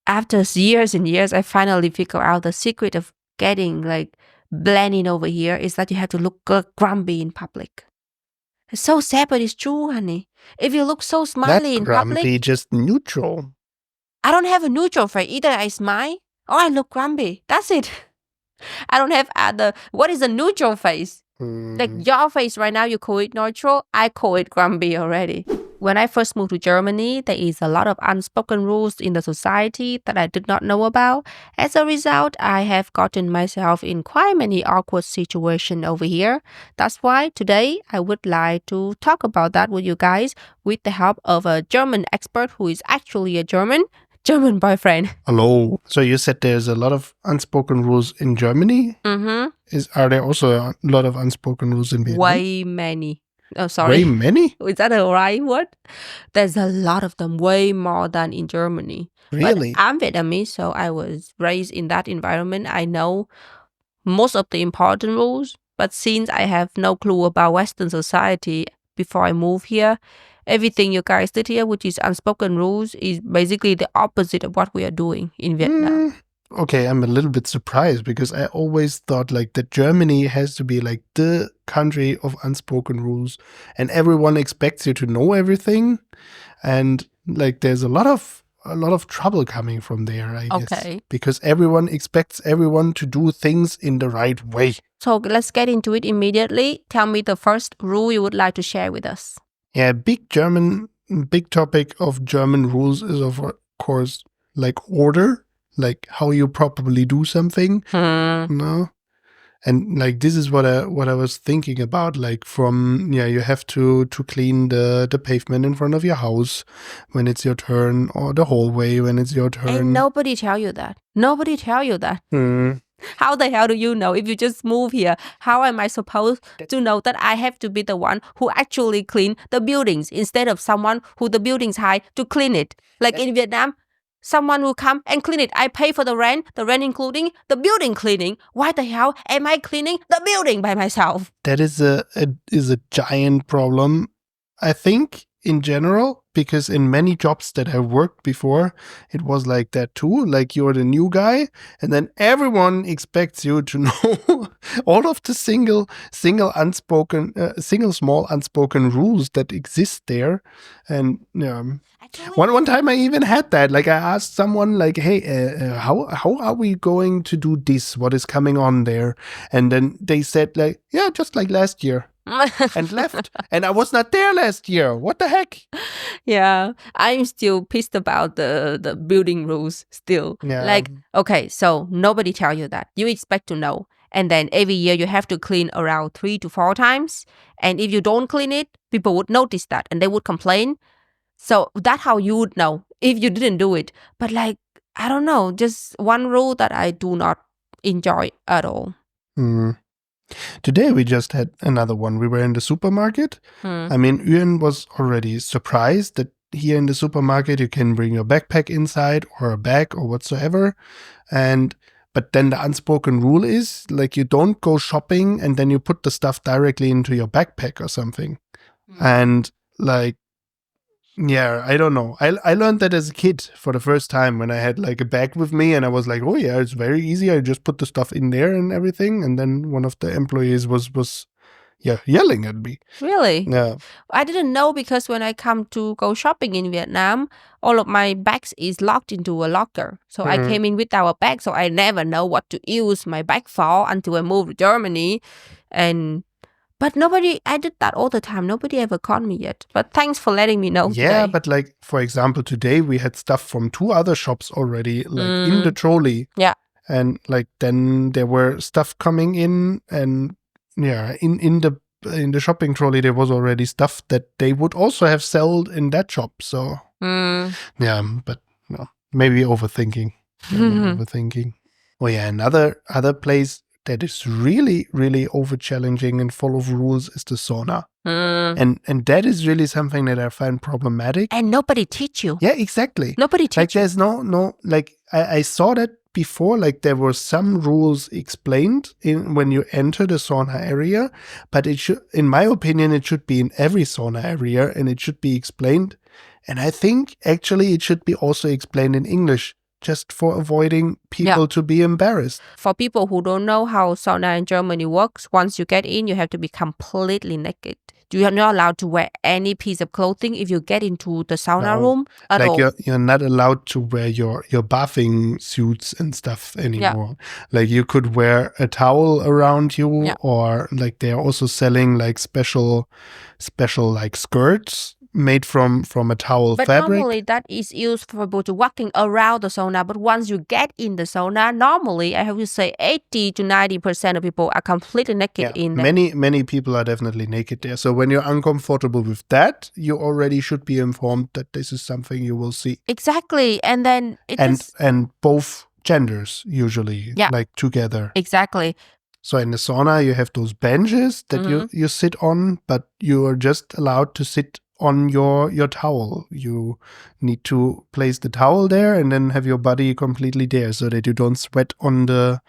after years and years, I finally figured out the secret of getting like blending over here is that you have to look grumpy in public. It's so sad, but it's true, honey. If you look so Not smiley in grumpy, public, just neutral. I don't have a neutral face. Either I smile or I look grumpy. That's it. I don't have other. What is a neutral face? Like your face right now, you call it neutral. I call it grumpy already. When I first moved to Germany, there is a lot of unspoken rules in the society that I did not know about. As a result, I have gotten myself in quite many awkward situations over here. That's why today I would like to talk about that with you guys with the help of a German expert who is actually a German boyfriend. Hello. So you said there's a lot of unspoken rules in Germany? Mm-hmm. Are there also a lot of unspoken rules in Vietnam? Way many. Oh, sorry. Way many? Is that a right word? There's a lot of them, way more than in Germany. Really? But I'm Vietnamese, so I was raised in that environment. I know most of the important rules, but since I have no clue about Western society before I moved here, everything you guys did here, which is unspoken rules, is basically the opposite of what we are doing in Vietnam. Okay, I'm a little bit surprised because I always thought like that Germany has to be like the country of unspoken rules and everyone expects you to know everything, and like there's a lot of trouble coming from there, I guess. Because everyone expects everyone to do things in the right way. So let's get into it immediately. Tell me the first rule you would like to share with us. Yeah, big topic of German rules is of course like order. Like how you properly do something, no, and like this is what I was thinking about. Like you have to clean the pavement in front of your house when it's your turn, or the hallway when it's your turn. And nobody tell you that. Nobody tell you that. How the hell do you know if you just move here? How am I supposed to know that I have to be the one who actually clean the buildings instead of someone who the buildings hire to clean it? Like in Vietnam. Someone will come and clean it. I pay for the rent including the building cleaning. Why the hell am I cleaning the building by myself? That is a giant problem, I think, in general, because in many jobs that I've worked before, it was like that too. Like you're the new guy, and then everyone expects you to know all of the single small unspoken rules that exist there. And one time I even had that. Like I asked someone, like, "Hey, how are we going to do this? What is coming on there?" And then they said, like, "Yeah, just like last year." And left. And I was not there last year. What the heck? Yeah, I'm still pissed about the building rules still. Yeah. Like, okay, so nobody tell you that. You expect to know. And then every year you have to clean around 3 to 4 times. And if you don't clean it, people would notice that and they would complain. So that's how you would know if you didn't do it. But like, I don't know, just one rule that I do not enjoy at all. Today we just had another one. We were in the supermarket. I mean, Uyen was already surprised that here in the supermarket you can bring your backpack inside or a bag or whatsoever. But then the unspoken rule is like you don't go shopping and then you put the stuff directly into your backpack or something. And like, yeah, I don't know. I learned that as a kid for the first time when I had like a bag with me and I was like, oh yeah, it's very easy. I just put the stuff in there and everything. And then one of the employees was yelling at me. Really? Yeah. I didn't know because when I come to go shopping in Vietnam, all of my bags is locked into a locker. So I came in without a bag. So I never know what to use my bag for until I moved to Germany. But I did that all the time. Nobody ever caught me yet. But thanks for letting me know Yeah, today. but like, for example, today we had stuff from 2 other shops already, like in the trolley. Yeah. And like, then there were stuff coming in and yeah, in the shopping trolley, there was already stuff that they would also have sold in that shop. So yeah, but no, maybe overthinking. Oh yeah, other place that is really, really over challenging and full of rules is the sauna. And that is really something that I find problematic. And nobody teach you. Yeah, exactly. Nobody teach like there's no like I saw that before, like there were some rules explained when you enter the sauna area, but it should, in my opinion, it should be in every sauna area and it should be explained. And I think actually it should be also explained in English just for avoiding people to be embarrassed. For people who don't know how sauna in Germany works, once you get in, you have to be completely naked. You are not allowed to wear any piece of clothing if you get into the sauna room at all. You're not allowed to wear your bathing suits and stuff anymore. Like you could wear a towel around you, or like they're also selling like special like skirts made from a towel but fabric. Normally that is used for people to walking around the sauna. But once you get in the sauna, normally I have to say 80 to 90% of people are completely naked in there. Many people are definitely naked there. So when you're uncomfortable with that, you already should be informed that this is something you will see. Exactly. And then and both genders usually like together. Exactly. So in the sauna, you have those benches that you sit on, but you are just allowed to sit on your towel. You need to place the towel there and then have your body completely there so that you don't sweat on the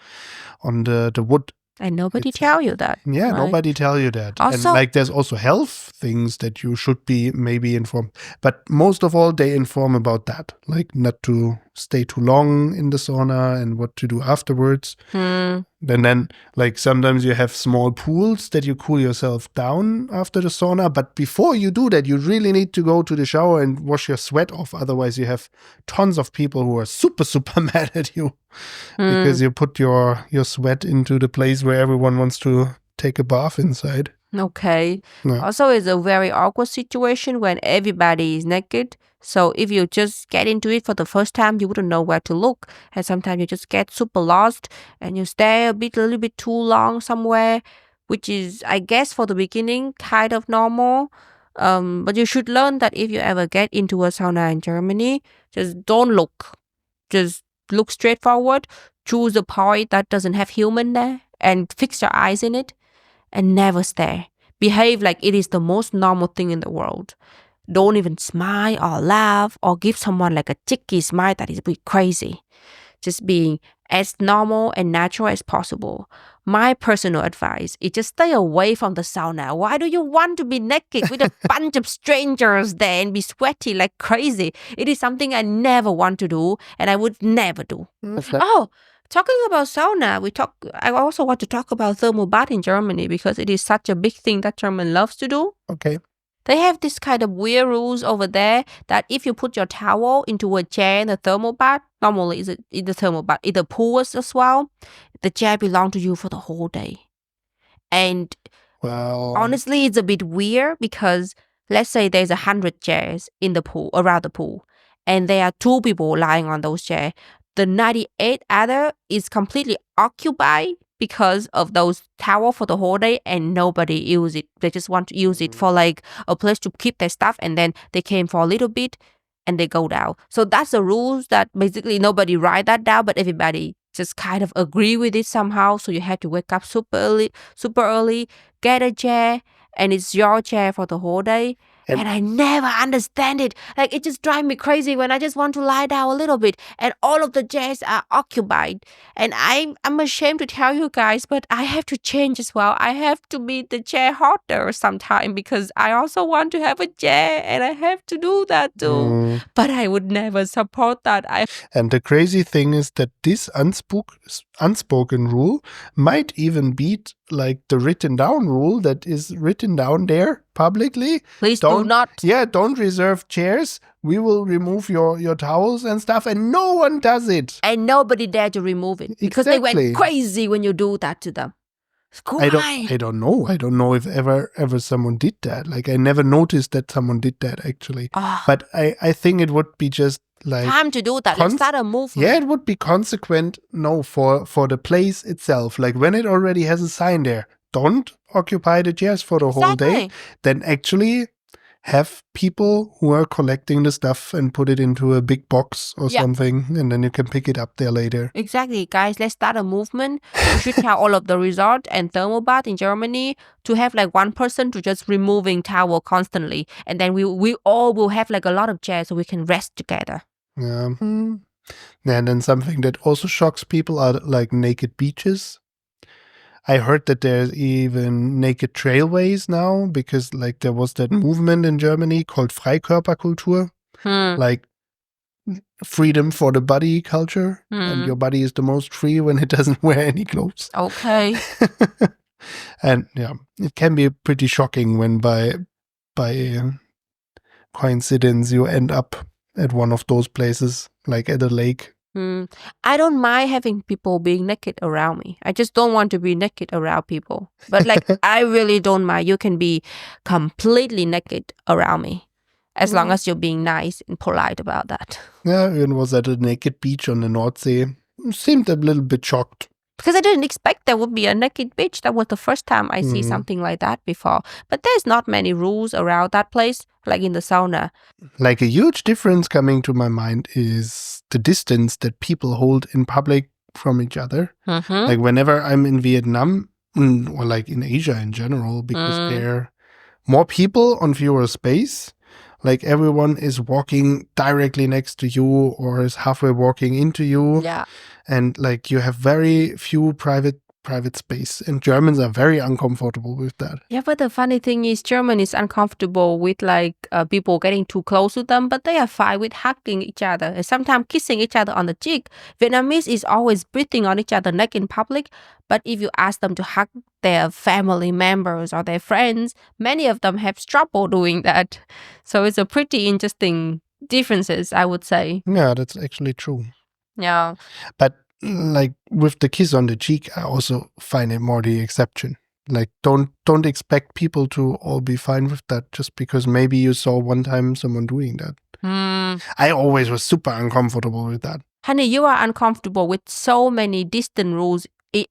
wood. And nobody tell you that. Yeah, right? Nobody tell you that. Also, and like there's also health things that you should be maybe informed. But most of all, they inform about that. Like not to stay too long in the sauna and what to do afterwards. And then like sometimes you have small pools that you cool yourself down after the sauna. But before you do that, you really need to go to the shower and wash your sweat off. Otherwise, you have tons of people who are super, super mad at you because you put your sweat into the place where everyone wants to take a bath inside. Okay. Also, it's a very awkward situation when everybody is naked. So if you just get into it for the first time, you wouldn't know where to look. And sometimes you just get super lost and you stay a little bit too long somewhere, which is, I guess, for the beginning, kind of normal. But you should learn that if you ever get into a sauna in Germany, just don't look. Just look straight forward. Choose a point that doesn't have human there and fix your eyes in it. And never stare. Behave like it is the most normal thing in the world. Don't even smile or laugh or give someone like a cheeky smile that is a bit crazy. Just being as normal and natural as possible. My personal advice is just stay away from the sauna. Why do you want to be naked with a bunch of strangers there and be sweaty like crazy? It is something I never want to do and I would never do. Talking about sauna, I also want to talk about thermal bath in Germany because it is such a big thing that Germans loves to do. Okay. They have this kind of weird rules over there that if you put your towel into a chair in a thermal bath, normally it's in the thermal bath, in the pools as well, the chair belongs to you for the whole day. And honestly, it's a bit weird because let's say there's 100 chairs in the pool, around the pool, and there are 2 people lying on those chairs. The 98 other is completely occupied because of those towels for the whole day and nobody use it. They just want to use it for like a place to keep their stuff and then they came for a little bit and they go down. So that's the rules that basically nobody write that down, but everybody just kind of agree with it somehow. So you have to wake up super early, get a chair, and it's your chair for the whole day. And I never understand it. Like, it just drives me crazy when I just want to lie down a little bit and all of the chairs are occupied. And I'm ashamed to tell you guys, but I have to change as well. I have to make the chair hotter sometime because I also want to have a chair and I have to do that too. But I would never support that. And the crazy thing is that this unspoken rule might even beat like the written down rule that is written down there publicly. Please do not. Yeah, don't reserve chairs. We will remove your towels and stuff, and no one does it. And nobody dare to remove it because they went crazy when you do that to them. I don't know. I don't know if ever someone did that. Like I never noticed that someone did that actually. But I think it would be just like time to do that. Let's start a movement. Yeah, it would be consequent. No, for the place itself. Like when it already has a sign there, don't occupy the chairs for the whole day. Then actually have people who are collecting the stuff and put it into a big box or something, and then you can pick it up there later. Exactly, guys. Let's start a movement. We should tell all of the resort and thermal bath in Germany to have like one person to just removing towel constantly, and then we all will have like a lot of chairs so we can rest together. Yeah. And then something that also shocks people are like naked beaches. I heard that there's even naked trailways now because like there was that movement in Germany called Freikörperkultur. Like freedom for the body culture, and your body is the most free when it doesn't wear any clothes. Okay. And yeah, it can be pretty shocking when by coincidence you end up at one of those places, like at a lake. I don't mind having people being naked around me. I just don't want to be naked around people. But like, I really don't mind. You can be completely naked around me, as long as you're being nice and polite about that. Yeah, Uyen was at a naked beach on the North Sea. Seemed a little bit shocked. Because I didn't expect there would be a naked beach. That was the first time I see something like that before. But there's not many rules around that place, like in the sauna. Like a huge difference coming to my mind is the distance that people hold in public from each other. Like whenever I'm in Vietnam, or like in Asia in general, because there are more people on fewer space. Like everyone is walking directly next to you or is halfway walking into you. Yeah. And like you have very few private space, and Germans are very uncomfortable with that. Yeah, but the funny thing is German is uncomfortable with like people getting too close to them, but they are fine with hugging each other and sometimes kissing each other on the cheek. Vietnamese is always breathing on each other neck in public, but if you ask them to hug their family members or their friends, many of them have trouble doing that. So it's a pretty interesting differences, I would say. Yeah, that's actually true. Yeah. But like with the kiss on the cheek, I also find it more the exception. Like don't expect people to all be fine with that just because maybe you saw one time someone doing that. I always was super uncomfortable with that. Honey, you are uncomfortable with so many distant rules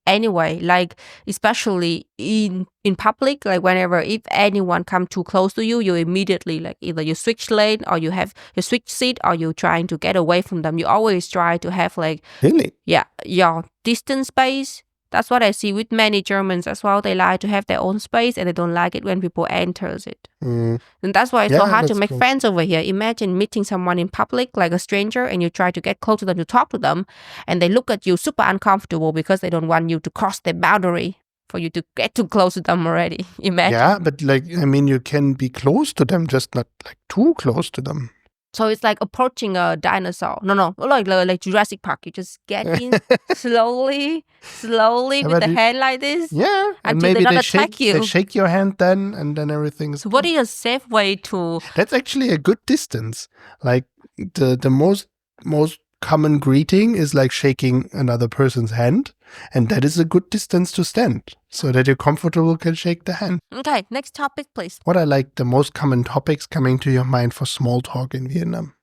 anyway, like especially in public, like whenever if anyone come too close to you, you immediately like either you switch lane or you switch seat or you trying to get away from them. You always try to have like Really? Yeah, your distance space. That's what I see with many Germans as well. They like to have their own space and they don't like it when people enters it. And that's why it's so hard to make friends over here. Imagine meeting someone in public, like a stranger, and you try to get close to them to talk to them, and they look at you super uncomfortable because they don't want you to cross their boundary for you to get too close to them already. Imagine. Yeah, but like, I mean, you can be close to them, just not like too close to them. So it's like approaching a dinosaur. No, like Jurassic Park. You just get in slowly with the hand like this. Yeah, and until maybe they not attack you. They shake your hand then, and then everything is. So what is a safe way to? That's actually a good distance. Like the most common greeting is like shaking another person's hand, and that is a good distance to stand so that you're comfortable can shake the hand. Okay, next topic, please. What are like the most common topics coming to your mind for small talk in Vietnam?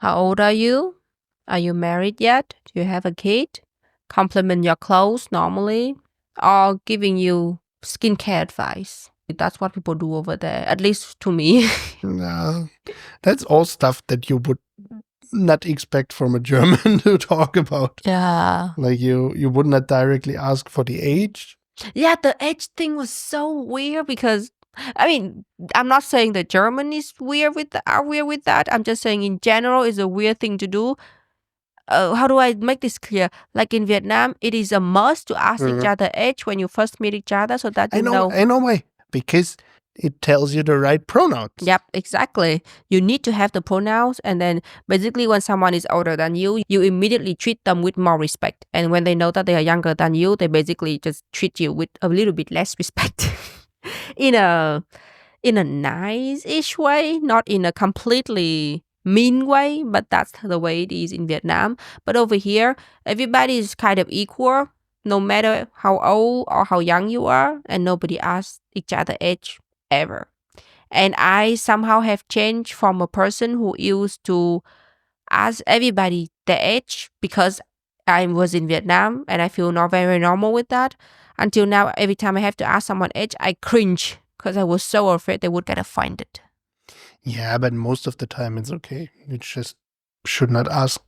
How old are you? Are you married yet? Do you have a kid? Compliment your clothes normally, or giving you skincare advice. That's what people do over there, at least to me. No, that's all stuff that you would not expect from a German to talk about. Yeah. Like you would not directly ask for the age. Yeah, the age thing was so weird because, I mean, I'm not saying that German is weird with that. I'm just saying in general it's a weird thing to do. How do I make this clear? Like in Vietnam, it is a must to ask each other age when you first meet each other so that you know. I know why. Because it tells you the right pronouns. Yep, exactly. You need to have the pronouns, and then basically when someone is older than you immediately treat them with more respect. And when they know that they are younger than you, they basically just treat you with a little bit less respect. in a nice-ish way, not in a completely mean way, but that's the way it is in Vietnam. But over here, everybody is kind of equal, no matter how old or how young you are, and nobody asks each other age ever. And I somehow have changed from a person who used to ask everybody their age because I was in Vietnam and I feel not very normal with that. Until now, every time I have to ask someone age, I cringe because I was so afraid they would get offended. Yeah, but most of the time it's okay. You just should not ask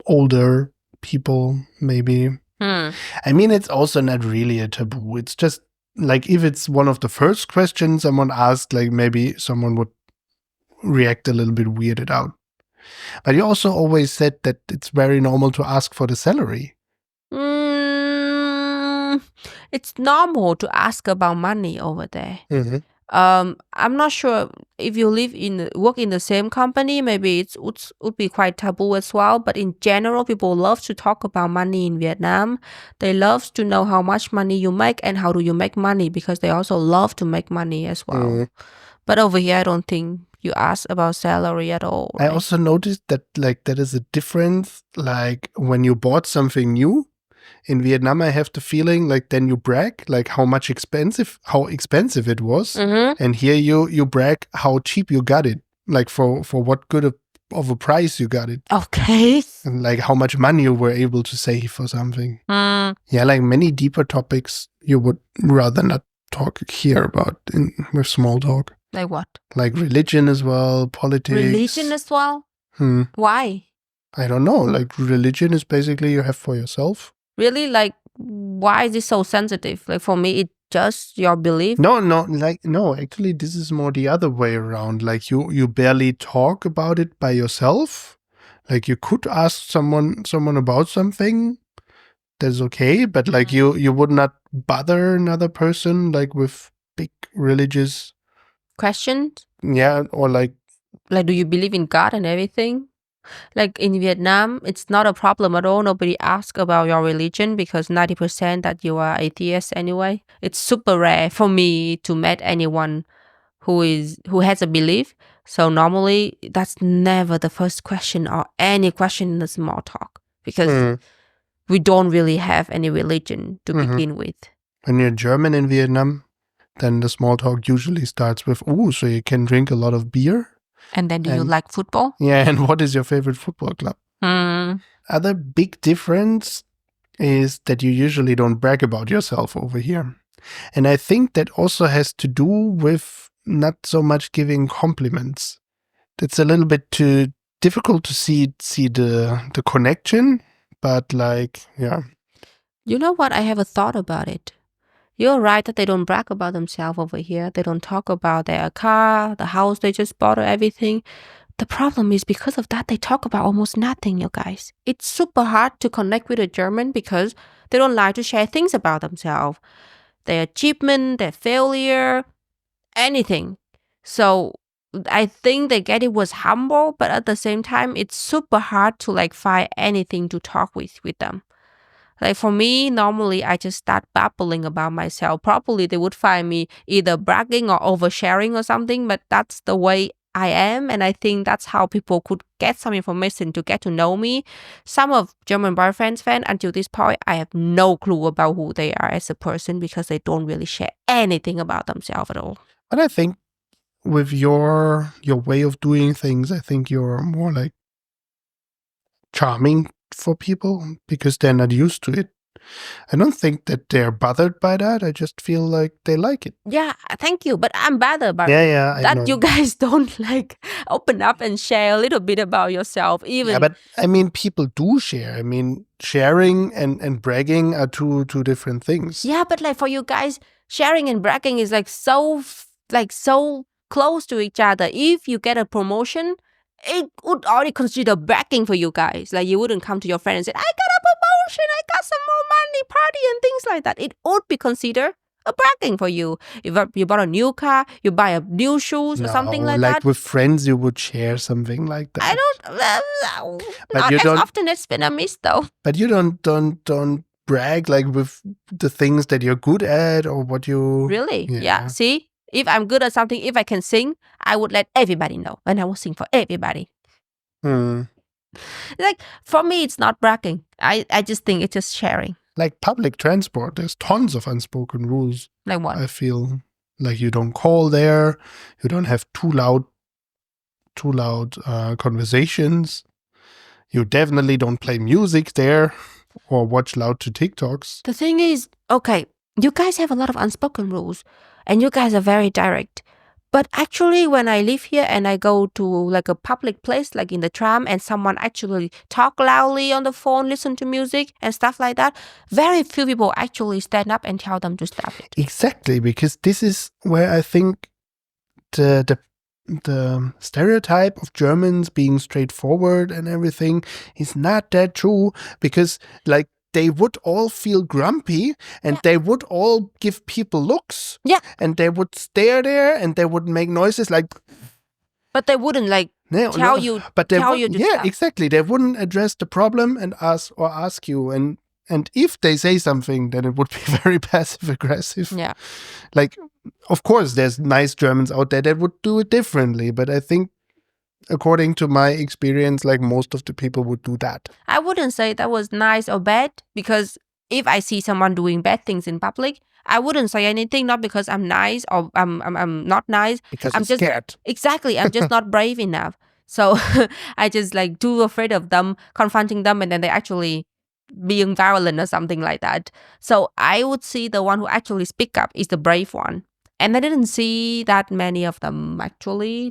older people, maybe. I mean, it's also not really a taboo. It's just like if it's one of the first questions someone asked, like maybe someone would react a little bit weirded out. But you also always said that it's very normal to ask for the salary. It's normal to ask about money over there. I'm not sure if you work in the same company, maybe it would be quite taboo as well. But in general, people love to talk about money in Vietnam. They love to know how much money you make and how do you make money, because they also love to make money as well. But over here, I don't think you ask about salary at all. I also noticed that like there is a difference, like when you bought something new. In Vietnam, I have the feeling like then you brag like how expensive it was, and here you brag how cheap you got it, like for what good of a price you got it. Okay. And like how much money you were able to save for something. Yeah, like many deeper topics you would rather not talk here about with small talk. Like what? Like religion as well, politics. Religion as well? Why? I don't know. Like religion is basically you have for yourself. Really? Like, why is it so sensitive? Like for me, it's just your belief. No, actually this is more the other way around. Like you barely talk about it by yourself. Like you could ask someone about something, that's okay, but like you would not bother another person like with big religious questions. Yeah, or like do you believe in God and everything? Like in Vietnam, it's not a problem at all. Nobody asks about your religion because 90% that you are atheist anyway. It's super rare for me to meet anyone who has a belief. So normally that's never the first question or any question in the small talk, because we don't really have any religion to begin with. When you're German in Vietnam, then the small talk usually starts with, so you can drink a lot of beer? And then do you like football? Yeah, and what is your favorite football club? Other big difference is that you usually don't brag about yourself over here. And I think that also has to do with not so much giving compliments. It's a little bit too difficult to see the connection, but like, yeah. You know what? I have a thought about it. You're right that they don't brag about themselves over here. They don't talk about their car, the house they just bought, or everything. The problem is because of that, they talk about almost nothing, you guys. It's super hard to connect with a German because they don't like to share things about themselves. Their achievement, their failure, anything. So I think they get it was humble, but at the same time, it's super hard to like find anything to talk with them. Like for me, normally I just start babbling about myself. Probably they would find me either bragging or oversharing or something, but that's the way I am. And I think that's how people could get some information to get to know me. Some of German boyfriends fan, until this point, I have no clue about who they are as a person because they don't really share anything about themselves at all. But I think with your way of doing things, I think you're more like charming for people because they're not used to it. I don't think that they're bothered by that. I just feel like they like it. Yeah, thank you. But I'm bothered by I know. You guys don't like open up and share a little bit about yourself. Even. Yeah, but I mean, people do share. I mean, sharing and bragging are two different things. Yeah, but like for you guys, sharing and bragging is like so close to each other. If you get a promotion, it would already consider bragging for you guys. Like you wouldn't come to your friend and say, I got a promotion, I got some more money, party and things like that. It would be considered a bragging for you. If you bought a new car, you buy a new shoes or something like that. Like with friends, you would share something like that. I don't. But not as often as Vietnamese though. But you don't brag like with the things that you're good at or what you. Really? Yeah. See? If I'm good at something, if I can sing, I would let everybody know, and I will sing for everybody. Like, for me, it's not bragging. I just think it's just sharing. Like public transport, there's tons of unspoken rules. Like what? I feel like you don't call there, you don't have too loud conversations. You definitely don't play music there or watch loud to TikToks. The thing is, okay, you guys have a lot of unspoken rules. And you guys are very direct. But actually, when I live here and I go to like a public place, like in the tram, and someone actually talk loudly on the phone, listen to music and stuff like that, very few people actually stand up and tell them to stop it. Exactly, because this is where I think the stereotype of Germans being straightforward and everything is not that true. Because like they would all feel grumpy and they would all give people looks. Yeah. And they would stare there and they would make noises like. But they wouldn't like tell you to stop. Exactly. They wouldn't address the problem and ask you. And if they say something, then it would be very passive aggressive. Yeah. Like, of course, there's nice Germans out there that would do it differently, but I think, according to my experience, like most of the people would do that. I wouldn't say that was nice or bad, because if I see someone doing bad things in public, I wouldn't say anything, not because I'm nice or I'm not nice. Because I'm just scared. Exactly. I'm just not brave enough. So I just like too afraid of them, confronting them, and then they actually being violent or something like that. So I would see the one who actually speak up is the brave one. And I didn't see that many of them actually.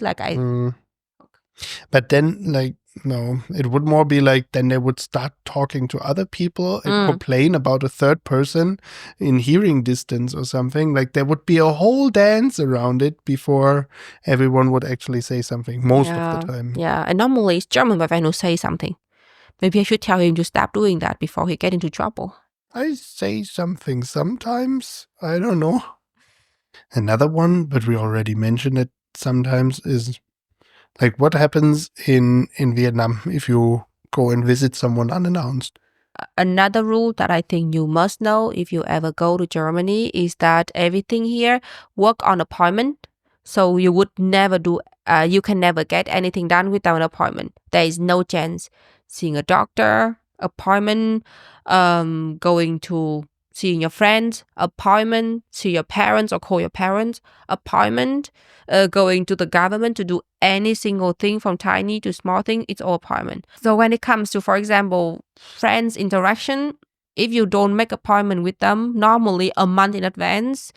But then, like, no, it would more be like then they would start talking to other people and complain about a third person in hearing distance or something. Like there would be a whole dance around it before everyone would actually say something most of the time. Yeah, and normally it's German boyfriend who say something. Maybe I should tell him to stop doing that before he get into trouble. I say something sometimes. I don't know. Another one, but we already mentioned it sometimes, is like what happens in Vietnam if you go and visit someone unannounced. Another rule that I think you must know if you ever go to Germany is that everything here work on appointment. So you would never you can never get anything done without an appointment. There is no chance seeing a doctor, appointment, going to seeing your friends, appointment, see your parents or call your parents, appointment, going to the government to do any single thing from tiny to small thing, it's all appointment. So when it comes to, for example, friends interaction, if you don't make appointment with them normally a month in advance,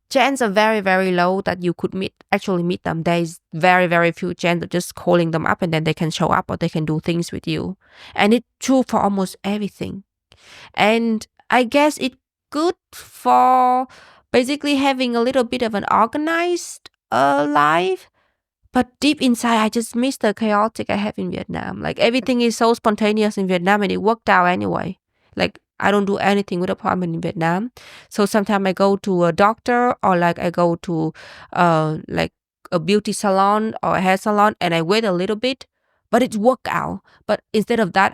chances are very, very low that you could actually meet them. There is very, very few chance of just calling them up and then they can show up or they can do things with you. And it's true for almost everything. And I guess it's good for basically having a little bit of an organized life. But deep inside, I just miss the chaotic I have in Vietnam. Like everything is so spontaneous in Vietnam and it worked out anyway. Like I don't do anything with appointment in Vietnam. So sometimes I go to a doctor or like I go to like a beauty salon or a hair salon and I wait a little bit, but it worked out. But instead of that,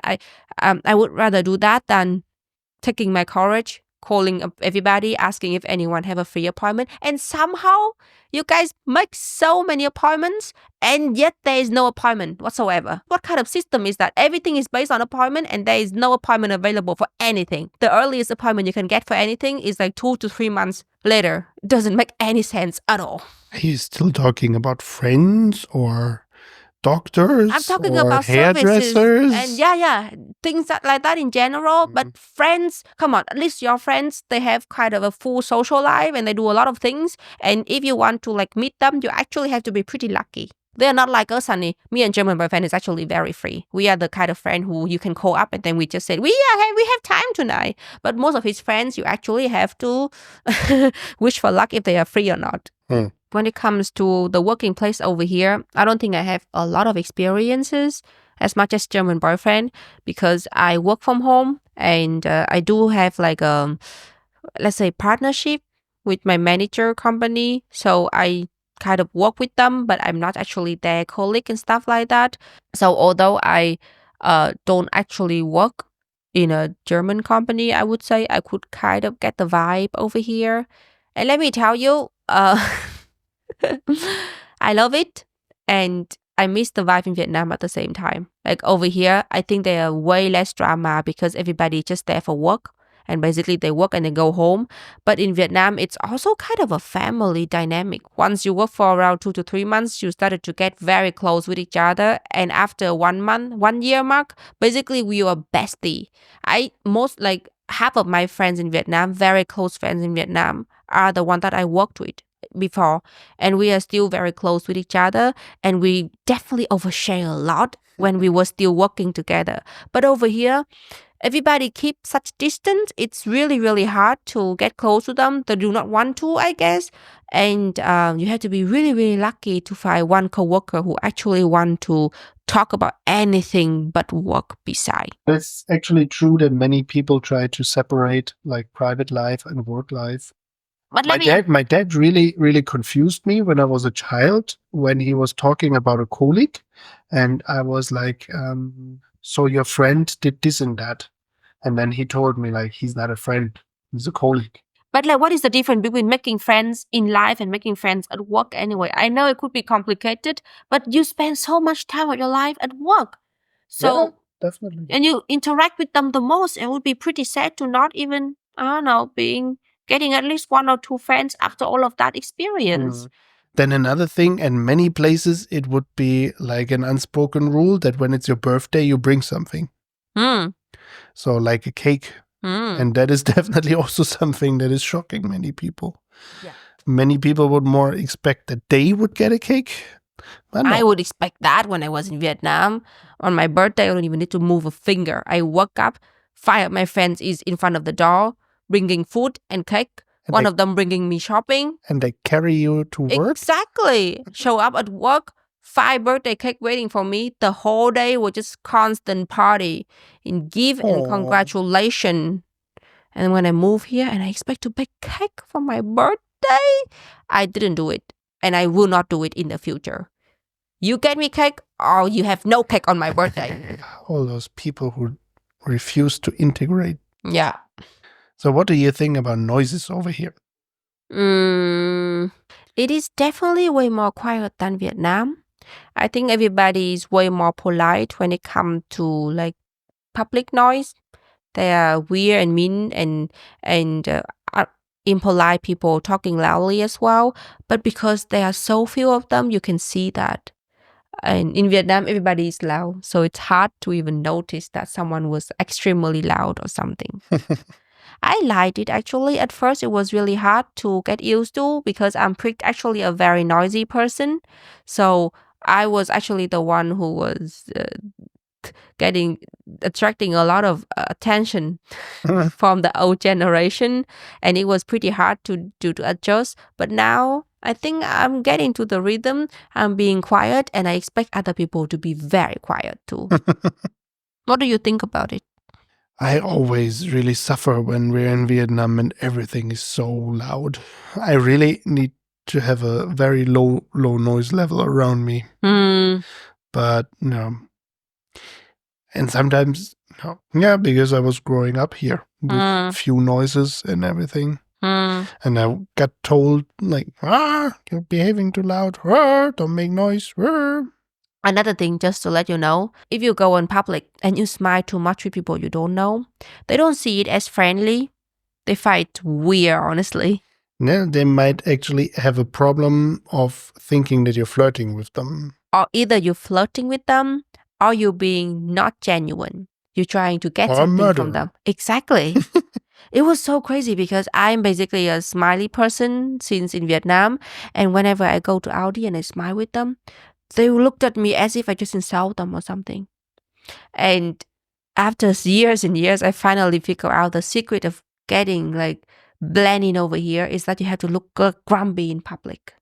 I would rather do that than taking my courage, calling up everybody, asking if anyone have a free appointment. And somehow you guys make so many appointments and yet there is no appointment whatsoever. What kind of system is that? Everything is based on appointment and there is no appointment available for anything. The earliest appointment you can get for anything is like 2 to 3 months later. It doesn't make any sense at all. Are you still talking about friends or doctors? I'm talking or about hairdressers services and things like that in general. But friends, come on, at least your friends, they have kind of a full social life and they do a lot of things. And if you want to like meet them, you actually have to be pretty lucky. They're not like us, honey. Me and German boyfriend is actually very free. We are the kind of friend who you can call up and then we just say, we have time tonight. But most of his friends, you actually have to wish for luck if they are free or not. When it comes to the working place over here, I don't think I have a lot of experiences as much as German boyfriend because I work from home and I do have like let's say partnership with my manager company. So I kind of work with them, but I'm not actually their colleague and stuff like that. So although I don't actually work in a German company, I would say I could kind of get the vibe over here. And let me tell you, I love it and I miss the vibe in Vietnam at the same time. Like over here, I think there are way less drama because everybody just there for work and basically they work and they go home. But in Vietnam, it's also kind of a family dynamic. Once you work for around 2 to 3 months, you started to get very close with each other. And after 1 year mark, basically we are bestie. Half of my friends in Vietnam, very close friends in Vietnam, are the one that I worked with before, and we are still very close with each other, and we definitely overshare a lot when we were still working together. But over here, everybody keep such distance. It's really, really hard to get close to them. They do not want to, I guess. And you have to be really, really lucky to find one coworker who actually want to talk about anything but work beside. It's actually true that many people try to separate like private life and work life. But My dad really confused me when I was a child when he was talking about a colleague, and I was like, so your friend did this and that, and then he told me like he's not a friend, he's a colleague. But like, what is the difference between making friends in life and making friends at work anyway? I know it could be complicated, but you spend so much time of your life at work. So, yeah, definitely. And you interact with them the most. It would be pretty sad to not even, I don't know, getting at least 1 or 2 friends after all of that experience. Then another thing, in many places, it would be like an unspoken rule that when it's your birthday, you bring something. So like a cake. And that is definitely also something that is shocking many people. Yeah. Many people would more expect that they would get a cake. But no. I would expect that when I was in Vietnam. On my birthday, I don't even need to move a finger. I woke up, 5 of my friends is in front of the door, bringing food and cake. One of them bringing me shopping. And they carry you to work? Exactly. Show up at work, 5 birthday cake waiting for me. The whole day was just constant party and give and congratulation. And when I move here and I expect to bake cake for my birthday, I didn't do it. And I will not do it in the future. You get me cake or you have no cake on my birthday. All those people who refuse to integrate. Yeah. So what do you think about noises over here? It is definitely way more quiet than Vietnam. I think everybody is way more polite when it comes to like public noise. They are weird and mean and impolite people talking loudly as well. But because there are so few of them, you can see that. And in Vietnam, everybody is loud. So it's hard to even notice that someone was extremely loud or something. I liked it actually. At first, it was really hard to get used to because I'm actually a very noisy person. So I was actually the one who was attracting a lot of attention from the old generation, and it was pretty hard to adjust. But now I think I'm getting to the rhythm. I'm being quiet, and I expect other people to be very quiet too. What do you think about it? I always really suffer when we're in Vietnam and everything is so loud. I really need to have a very low noise level around me. But no. And sometimes, no. Yeah, because I was growing up here with few noises and everything. And I got told like, you're behaving too loud. Don't make noise. Another thing, just to let you know, if you go in public and you smile too much with people you don't know, they don't see it as friendly. They find it weird, honestly. Yeah, they might actually have a problem of thinking that you're flirting with them. Or either you're flirting with them or you're being not genuine. You're trying to get something from them. Exactly. It was so crazy because I'm basically a smiley person since in Vietnam. And whenever I go to Audi and I smile with them, they looked at me as if I just insult them or something. And after years and years, I finally figured out the secret of getting like blending over here is that you have to look grumpy in public.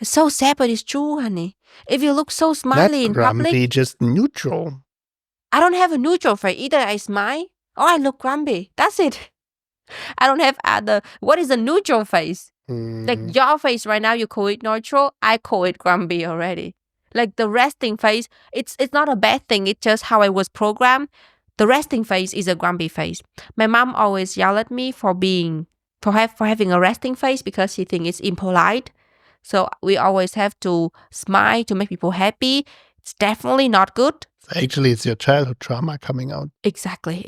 It's so sad, but it's true, honey. If you look so smiley in public... Grumpy, just neutral. I don't have a neutral face. Either I smile or I look grumpy. That's it. I don't have other... What is a neutral face? Like your face right now, you call it neutral. I call it grumpy already. Like the resting face, it's not a bad thing. It's just how I was programmed. The resting face is a grumpy face. My mom always yelled at me for having a resting face because she thinks it's impolite. So we always have to smile to make people happy. It's definitely not good. Actually, it's your childhood trauma coming out. Exactly.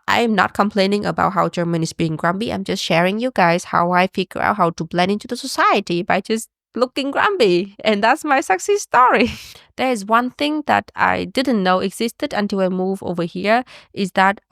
I'm not complaining about how German is being grumpy. I'm just sharing you guys how I figure out how to blend into the society by just looking grumpy. And that's my success story. There is one thing that I didn't know existed until I moved over here is that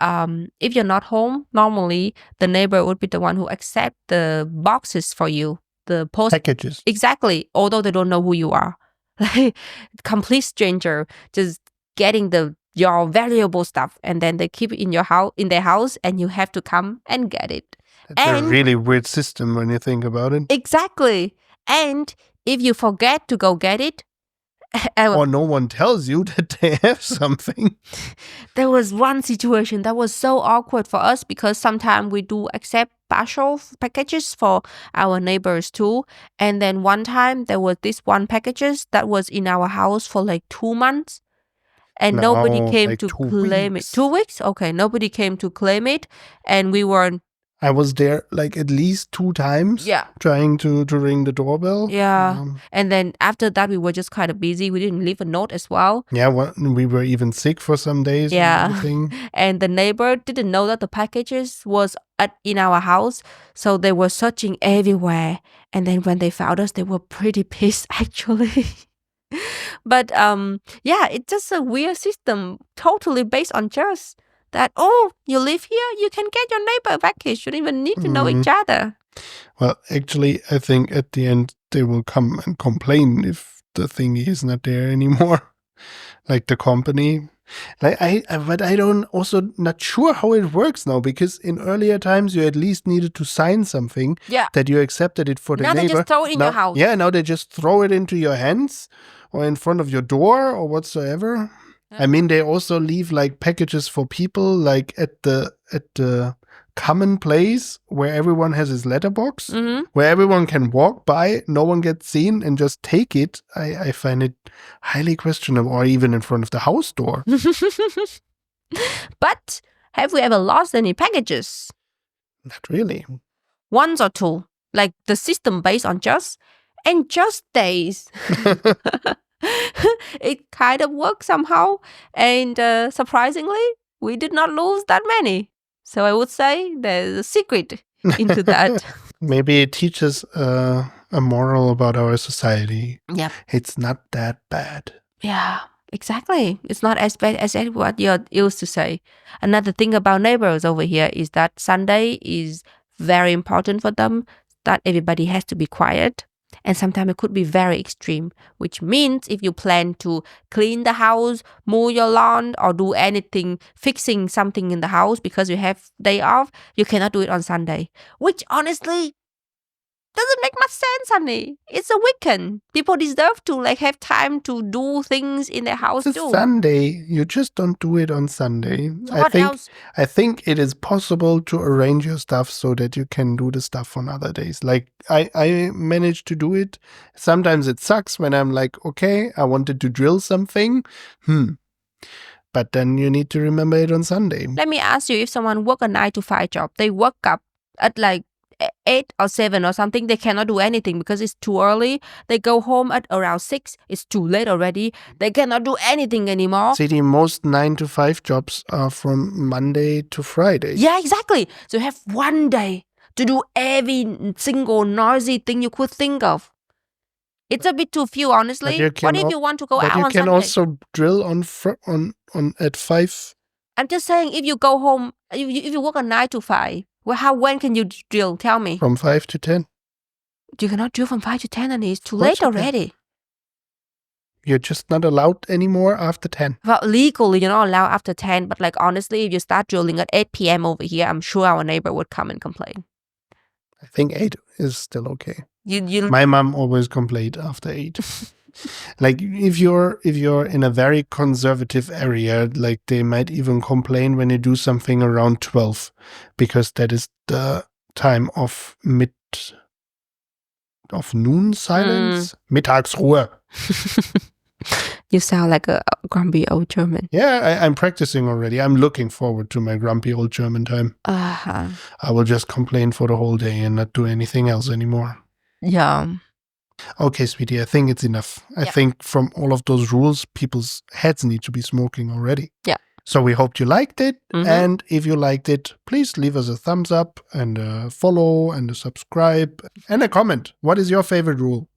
if you're not home, normally the neighbor would be the one who accepts the boxes for you. The post packages. Exactly. Although they don't know who you are. Like complete stranger just getting your valuable stuff, and then they keep it in their house, and you have to come and get it. That's a really weird system when you think about it. Exactly. And if you forget to go get it, or no one tells you that they have something. There was one situation that was so awkward for us because sometimes we do accept partial packages for our neighbors too. And then one time there was this one packages that was in our house for like 2 months. And nobody came like to 2 claim weeks. it. 2 weeks? Okay, nobody came to claim it. And we were... I was there like at least 2 times trying to ring the doorbell. Yeah. And then after that, we were just kind of busy. We didn't leave a note as well. Yeah, we were even sick for some days. Yeah. And everything. And the neighbor didn't know that the packages was in our house. So they were searching everywhere. And then when they found us, they were pretty pissed actually. But yeah, it's just a weird system, totally based on trust. That, you live here, you can get your neighbor package. You don't even need to know each other. Well, actually, I think at the end they will come and complain if the thingy is not there anymore. Like the company. But I don't also not sure how it works now, because in earlier times you at least needed to sign something that you accepted it for the neighbor. Now they just throw it in your house. Yeah, now they just throw it into your hands or in front of your door or whatsoever. I mean, they also leave like packages for people, like at the common place where everyone has his letterbox, where everyone can walk by, no one gets seen, and just take it. I find it highly questionable, or even in front of the house door. But have we ever lost any packages? Not really. Once or two, like the system based on just days. It kind of works somehow, and surprisingly, we did not lose that many. So I would say there's a secret into that. Maybe it teaches a moral about our society. Yeah, it's not that bad. Yeah, exactly. It's not as bad as what you're used to say. Another thing about neighbors over here is that Sunday is very important for them. That everybody has to be quiet. And sometimes it could be very extreme, which means if you plan to clean the house, mow your lawn, or do anything, fixing something in the house because you have day off, you cannot do it on Sunday. Which honestly doesn't make much sense, honey. It's a weekend. People deserve to have time to do things in their house it's too. Sunday. You just don't do it on Sunday. So what else? I think it is possible to arrange your stuff so that you can do the stuff on other days. Like I managed to do it. Sometimes it sucks when I'm like, okay, I wanted to drill something. But then you need to remember it on Sunday. Let me ask you, if someone work a 9-to-5 job, they work up at like 8 or 7 or something, they cannot do anything because it's too early. They go home at around 6. It's too late already. They cannot do anything anymore. See, the most 9-to-5 jobs are from Monday to Friday. Yeah, exactly. So you have one day to do every single noisy thing you could think of. It's a bit too few, honestly. What if you want to go out on Sunday? But you can also drill on at 5. I'm just saying, if you go home, if you work a 9-to-5, when can you drill? Tell me. From 5 to 10. You cannot drill from 5 to 10, and it's too late already. You're just not allowed anymore after 10. Well, legally, you're not allowed after 10, but honestly, if you start drilling at 8 p.m. over here, I'm sure our neighbor would come and complain. I think 8 is still okay. You My mom always complained after 8. If you're in a very conservative area, they might even complain when you do something around 12, because that is the time of noon silence. Mittagsruhe. You sound like a grumpy old German. Yeah, I'm practicing already. I'm looking forward to my grumpy old German time. Uh-huh. I will just complain for the whole day and not do anything else anymore. Yeah. Okay, sweetie, I think it's enough. I think from all of those rules, people's heads need to be smoking already. Yeah. So we hoped you liked it. And if you liked it, please leave us a thumbs up and a follow and a subscribe and a comment. What is your favorite rule?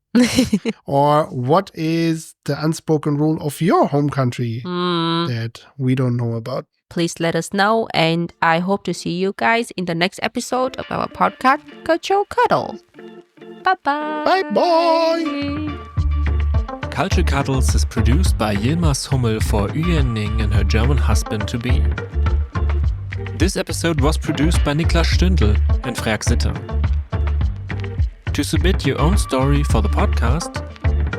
Or what is the unspoken rule of your home country that we don't know about? Please let us know. And I hope to see you guys in the next episode of our podcast, Culture Cuddles. Bye-bye. Bye-bye. Culture Cuddles is produced by Yilmaz Hummel for Uyen Ninh and her German husband-to-be. This episode was produced by Niklas Stündel and Freak Sitter. To submit your own story for the podcast,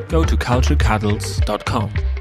go to culturecuddles.com.